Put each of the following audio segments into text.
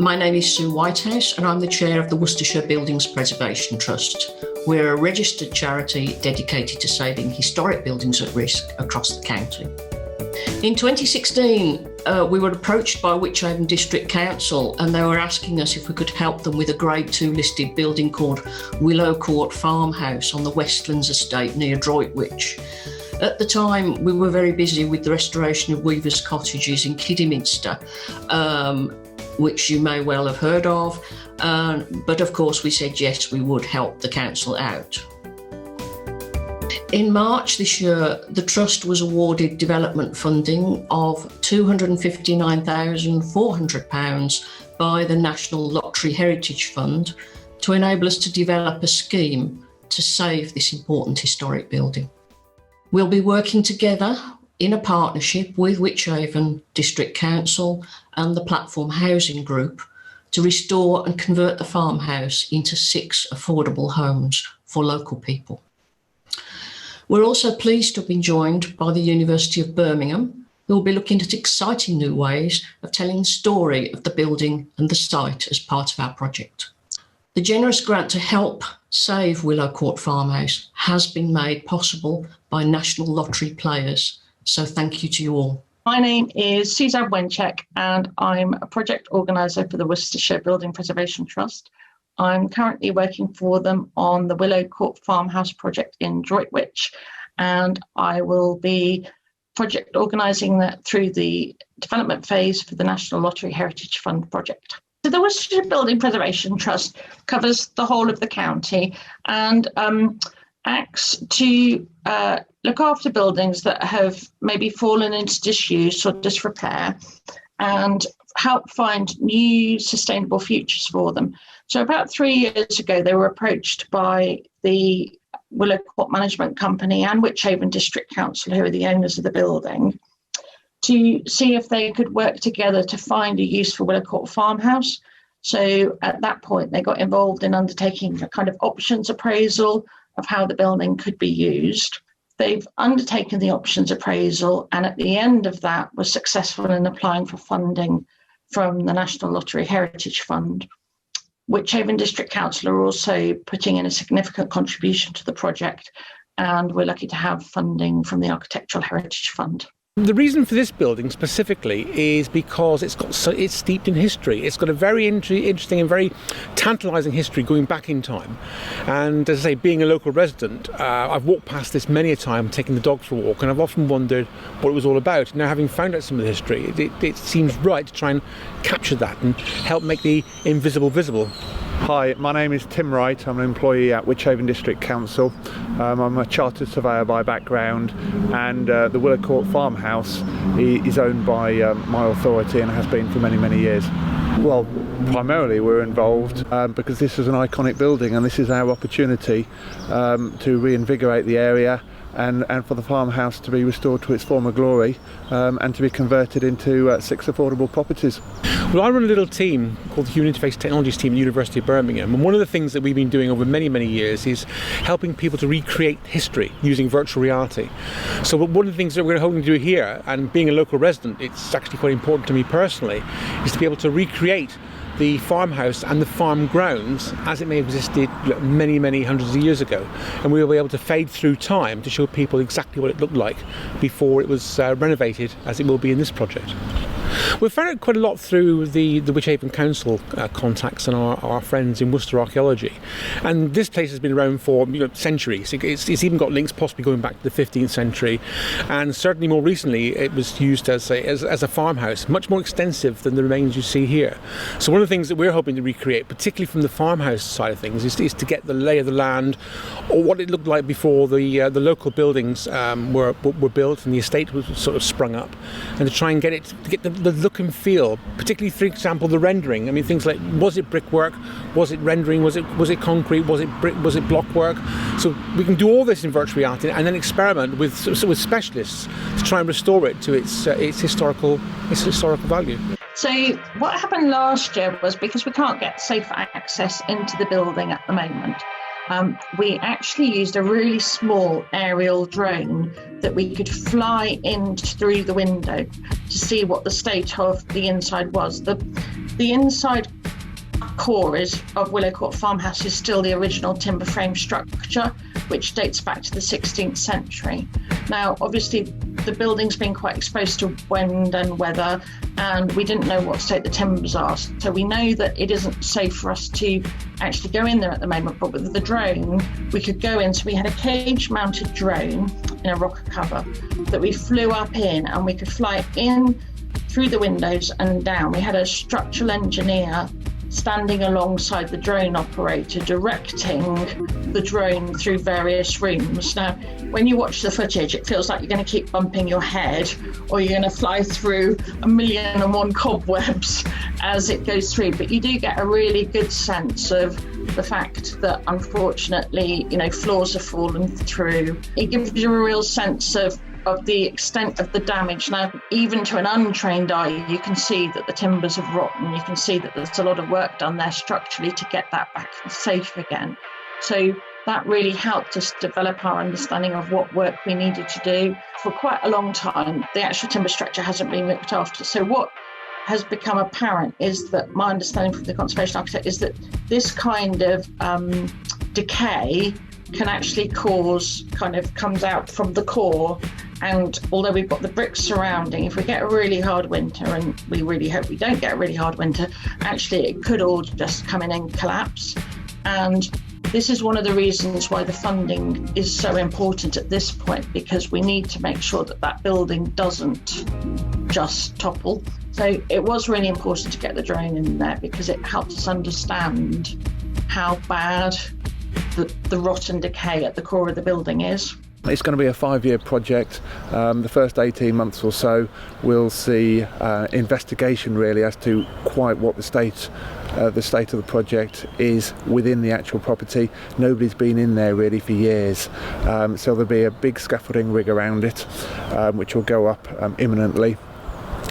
My name is Sue Whitehouse and I'm the chair of the Worcestershire Buildings Preservation Trust. We're a registered charity dedicated to saving historic buildings at risk across the county. In 2016, we were approached by Wychavon District Council and they were asking us if we could help them with a Grade 2 listed building called Willow Court Farmhouse on the Westlands estate near Droitwich. At the time, we were very busy with the restoration of Weavers' cottages in Kidderminster, which you may well have heard of. But of course, we said yes, we would help the council out. In March this year, the Trust was awarded development funding of £259,400 by the National Lottery Heritage Fund to enable us to develop a scheme to save this important historic building. We'll be working together in a partnership with Wychavon District Council and the Platform Housing Group to restore and convert the farmhouse into 6 affordable homes for local people. We're also pleased to have been joined by the University of Birmingham, who will be looking at exciting new ways of telling the story of the building and the site as part of our project. The generous grant to help save Willow Court Farmhouse has been made possible by National Lottery players, so thank you to you all. My name is Suzanne Wenchek and I'm a project organiser for the Worcestershire Building Preservation Trust. I'm currently working for them on the Willow Court Farmhouse project in Droitwich, and I will be project organising that through the development phase for the National Lottery Heritage Fund project. So the Worcestershire Building Preservation Trust covers the whole of the county and acts to look after buildings that have maybe fallen into disuse or disrepair and help find new sustainable futures for them. So about 3 years ago, they were approached by the Willow Court Management Company and Wychavon District Council, who are the owners of the building, to see if they could work together to find a use for Willow Court Farmhouse. So at that point, they got involved in undertaking a kind of options appraisal of how the building could be used. They've undertaken the options appraisal, and at the end of that was successful in applying for funding from the National Lottery Heritage Fund. Wychavon District Council are also putting in a significant contribution to the project, and we're lucky to have funding from the Architectural Heritage Fund. The reason for this building specifically is because it's steeped in history. It's got a very interesting and very tantalising history going back in time. And as I say, being a local resident, I've walked past this many a time taking the dog for a walk, and I've often wondered what it was all about. Now, having found out some of the history, it seems right to try and capture that and help make the invisible visible. Hi, my name is Tim Wright. I'm an employee at Wychavon District Council. I'm a chartered surveyor by background, and the Willow Court Farmhouse is owned by my authority and has been for many, many years. Well, primarily we're involved because this is an iconic building and this is our opportunity to reinvigorate the area and for the farmhouse to be restored to its former glory and to be converted into 6 affordable properties. Well, I run a little team called the Human Interface Technologies team at the University of Birmingham, and one of the things that we've been doing over many, many years is helping people to recreate history using virtual reality. So one of the things that we're hoping to do here, and being a local resident, it's actually quite important to me personally, is to be able to recreate the farmhouse and the farm grounds as it may have existed many, many hundreds of years ago. And we will be able to fade through time to show people exactly what it looked like before it was renovated, as it will be in this project. We've found out quite a lot through the Wychavon Council contacts and our friends in Worcester Archaeology. And this place has been around for centuries. It's even got links possibly going back to the 15th century. And certainly more recently, it was used as a farmhouse, much more extensive than the remains you see here. So one of the things that we're hoping to recreate, particularly from the farmhouse side of things, is to get the lay of the land, or what it looked like before the local buildings were built and the estate was sort of sprung up, and to try and get the look and feel, particularly, for example, the rendering. I mean, things like, was it brickwork? Was it rendering? Was it concrete? Was it brick? Was it block work? So we can do all this in virtual reality and then experiment with specialists to try and restore it to its historical value. So what happened last year was, because we can't get safe access into the building at the moment, we actually used a really small aerial drone that we could fly in through the window to see what the state of the inside was. The inside core of Willow Court Farmhouse is still the original timber frame structure, which dates back to the 16th century. Now, obviously, the building's been quite exposed to wind and weather, and we didn't know what state the timbers are. So we know that it isn't safe for us to actually go in there at the moment, but with the drone, we could go in. So we had a cage-mounted drone in a rocker cover that we flew up in, and we could fly in through the windows and down. We had a structural engineer standing alongside the drone operator, directing the drone through various rooms. Now, when you watch the footage, it feels like you're going to keep bumping your head, or you're going to fly through 1,000,001 cobwebs as it goes through. But you do get a really good sense of the fact that, unfortunately, floors have fallen through. It gives you a real sense of the extent of the damage. Now, even to an untrained eye, you can see that the timbers have rotten. You can see that there's a lot of work done there structurally to get that back safe again. So that really helped us develop our understanding of what work we needed to do. For quite a long time, the actual timber structure hasn't been looked after. So what has become apparent is that my understanding from the conservation architect is that this kind of decay can actually comes out from the core. And although we've got the bricks surrounding, if we get a really hard winter, and we really hope we don't get a really hard winter, actually it could all just come in and collapse. And this is one of the reasons why the funding is so important at this point, because we need to make sure that that building doesn't just topple. So it was really important to get the drone in there, because it helped us understand how bad the rot and decay at the core of the building is. It's going to be a 5-year project. The first 18 months or so we'll see investigation really as to quite what the state of the project is within the actual property. Nobody's been in there really for years, so there'll be a big scaffolding rig around it, which will go up imminently.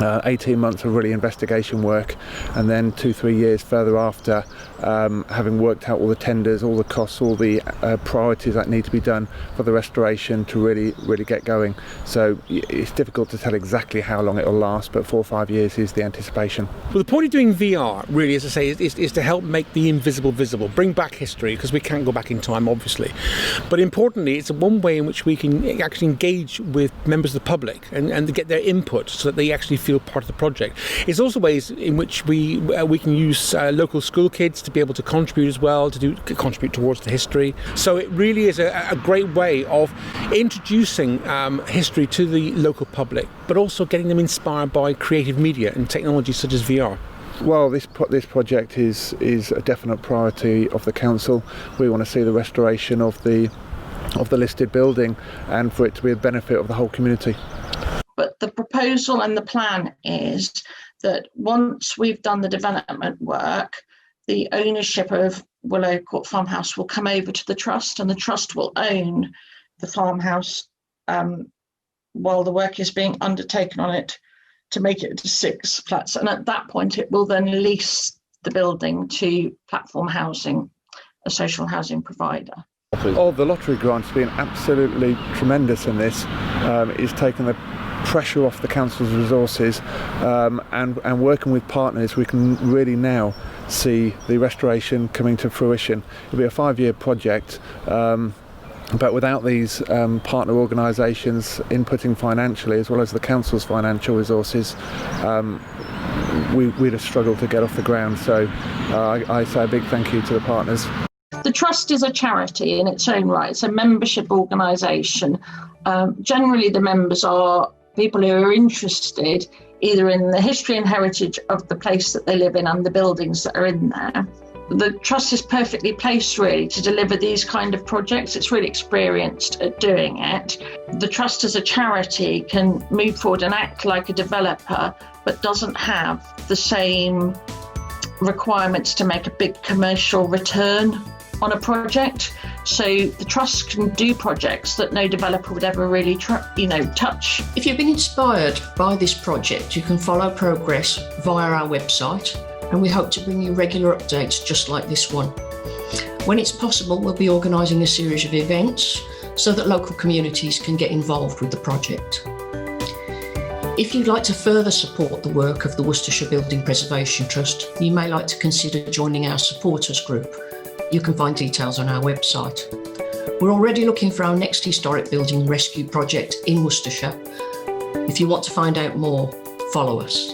18 months of really investigation work, and then 2-3 years further after, having worked out all the tenders, all the costs, all the priorities that need to be done for the restoration to really get going. So it's difficult to tell exactly how long it'll last, but 4 or 5 years is the anticipation. Well, the point of doing VR, really, as I say, is to help make the invisible visible, bring back history, because we can't go back in time, obviously. But importantly, it's one way in which we can actually engage with members of the public and get their input so that they actually feel part of the project. It's also ways in which we can use local school kids to be able to contribute as well, to contribute towards the history. So it really is a great way of introducing history to the local public, but also getting them inspired by creative media and technology such as VR. Well, this project is a definite priority of the council. We want to see the restoration of the listed building, and for it to be a benefit of the whole community. But the proposal and the plan is that once we've done the development work, the ownership of Willow Court Farmhouse will come over to the trust, and the trust will own the farmhouse while the work is being undertaken on it to make it to 6 flats. And at that point, it will then lease the building to Platform Housing, a social housing provider. Oh, the lottery grant's been absolutely tremendous in this. It's taken the pressure off the council's resources, and working with partners, we can really now see the restoration coming to fruition. It'll be a 5-year project, but without these partner organisations inputting financially, as well as the council's financial resources, we'd have struggled to get off the ground. So I say a big thank you to the partners. The trust is a charity in its own right. It's a membership organisation. Generally, the members are people who are interested either in the history and heritage of the place that they live in and the buildings that are in there. The trust is perfectly placed really to deliver these kind of projects. It's really experienced at doing it. The trust as a charity can move forward and act like a developer, but doesn't have the same requirements to make a big commercial return on a project. So the trust can do projects that no developer would ever really touch. If you've been inspired by this project, you can follow progress via our website, and we hope to bring you regular updates just like this one. When it's possible, we'll be organising a series of events so that local communities can get involved with the project. If you'd like to further support the work of the Worcestershire Building Preservation Trust, you may like to consider joining our supporters group. You can find details on our website. We're already looking for our next historic building rescue project in Worcestershire. If you want to find out more, follow us.